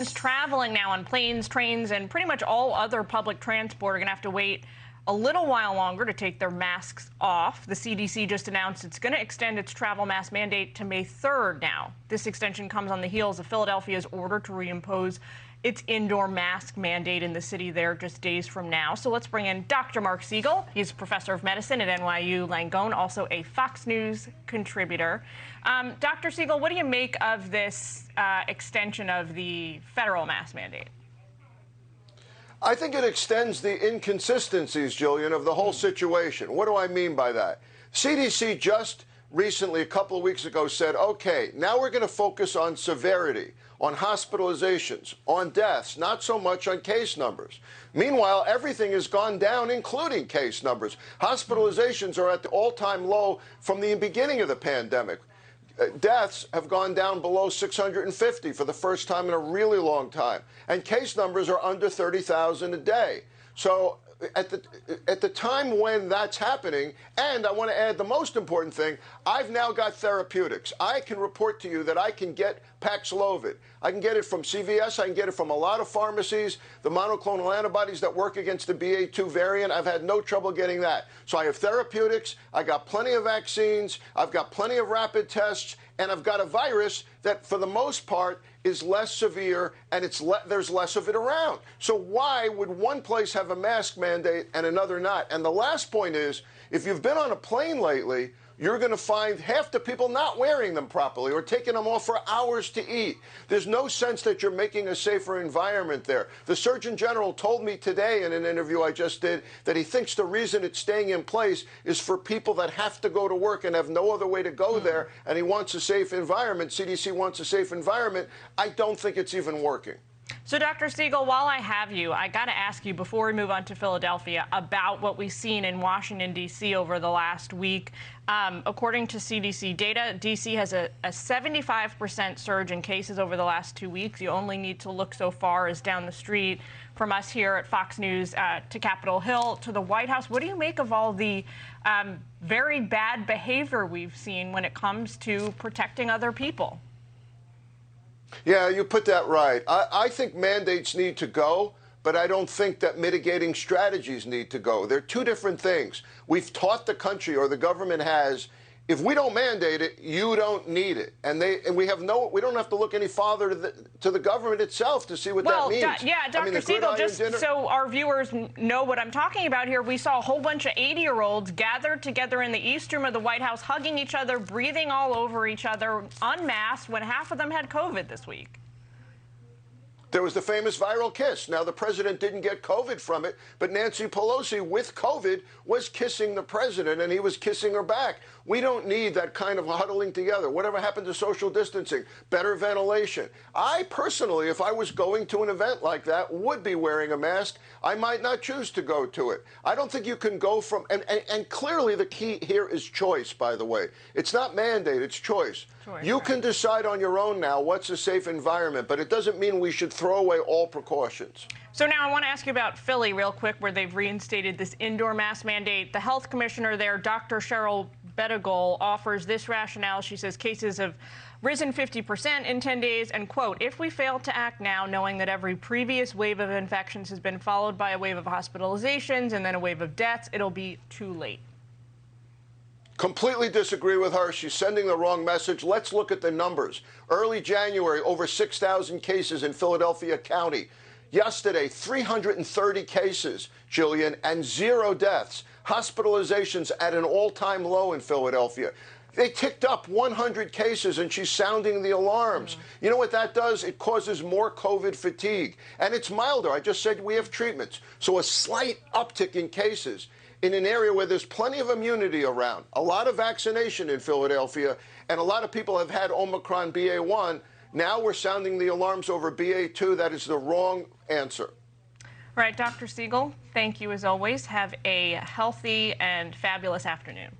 Traveling now on planes, trains, and pretty much all other public transport are going to have to wait a little while longer to take their masks off. The CDC just announced it's going to extend its travel mask mandate to May 3rd now. This extension comes on the heels of Philadelphia's order to reimpose its indoor mask mandate in the city there just days from now. So let's bring in Dr. Marc Siegel. He's a professor of medicine at NYU Langone, also a Fox News contributor. Dr. Siegel, what do you make of this extension of the federal mask mandate? I think it extends the inconsistencies, Jillian, of the whole situation. What do I mean by that? CDC just recently, a couple of weeks ago, said, okay, now we're going to focus on severity, on hospitalizations, on deaths, not so much on case numbers. Meanwhile, everything has gone down, including case numbers. Hospitalizations are at the all-time low from the beginning of the pandemic. Deaths have gone down below 650 for the first time in a really long time. And case numbers are under 30,000 a day. So at the time when that's happening, and I want to add the most important thing, I've now got therapeutics. I can report to you that I can get Paxlovid. I can get it from CVS. I can get it from a lot of pharmacies. The monoclonal antibodies that work against the BA.2 variant, I've had no trouble getting that. So I have therapeutics. I got plenty of vaccines. I've got plenty of rapid tests. And I've got a virus that, for the most part, is less severe, and there's less of it around. So why would one place have a mask mandate and another not? And the last point is, if you've been on a plane lately, you're going to find half the people not wearing them properly or taking them off for hours to eat. There's no sense that you're making a safer environment there. The Surgeon General told me today in an interview I just did that he thinks the reason it's staying in place is for people that have to go to work and have no other way to go there, and he wants a safe environment. CDC wants a safe environment. I don't think it's even working. So, Dr. Siegel, while I have you, I got to ask you before we move on to Philadelphia about what we've seen in Washington, D.C. over the last week. According to CDC data, D.C. has a 75% surge in cases over the last 2 weeks. You only need to look so far as down the street from us here at Fox News to Capitol Hill to the White House. What do you make of all the very bad behavior we've seen when it comes to protecting other people? Yeah, you put that right. I think mandates need to go, but I don't think that mitigating strategies need to go. They're two different things. We've taught the country, or the government has, if we don't mandate it, you don't need it. And we don't have to look any farther to the government itself to see what that means. Yeah, Dr. Siegel, just so our viewers know what I'm talking about here, we saw a whole bunch of 80-year-olds gathered together in the East Room of the White House, hugging each other, breathing all over each other, unmasked, when half of them had COVID this week. There was the famous viral kiss. Now, the president didn't get COVID from it, but Nancy Pelosi, with COVID, was kissing the president, and he was kissing her back. We don't need that kind of huddling together. Whatever happened to social distancing? Better ventilation. I personally, if I was going to an event like that, would be wearing a mask. I might not choose to go to it. I don't think you can go from, and clearly the key here is choice, by the way. It's not mandate, it's choice. You can decide on your own now what's a safe environment, but it doesn't mean we should throw away all precautions. So now I want to ask you about Philly real quick, where they've reinstated this indoor mask mandate. The health commissioner there, Dr. Cheryl Bedegal, offers this rationale. She says cases have risen 50% in 10 days, and, quote, if we fail to act now, knowing that every previous wave of infections has been followed by a wave of hospitalizations and then a wave of deaths, it'll be too late. Completely disagree with her. She's sending the wrong message. Let's look at the numbers. Early January, over 6,000 cases in Philadelphia County. Yesterday, 330 cases, Jillian, and 0 deaths. Hospitalizations at an all-time low in Philadelphia. They ticked up 100 cases, and she's sounding the alarms. You know what that does? It causes more COVID fatigue. And it's milder. I just said we have treatments. So a slight uptick in cases in an area where there's plenty of immunity around, a lot of vaccination in Philadelphia, and a lot of people have had Omicron BA.1. Now we're sounding the alarms over BA.2. That is the wrong answer. All right, Dr. Siegel, thank you as always. Have a healthy and fabulous afternoon.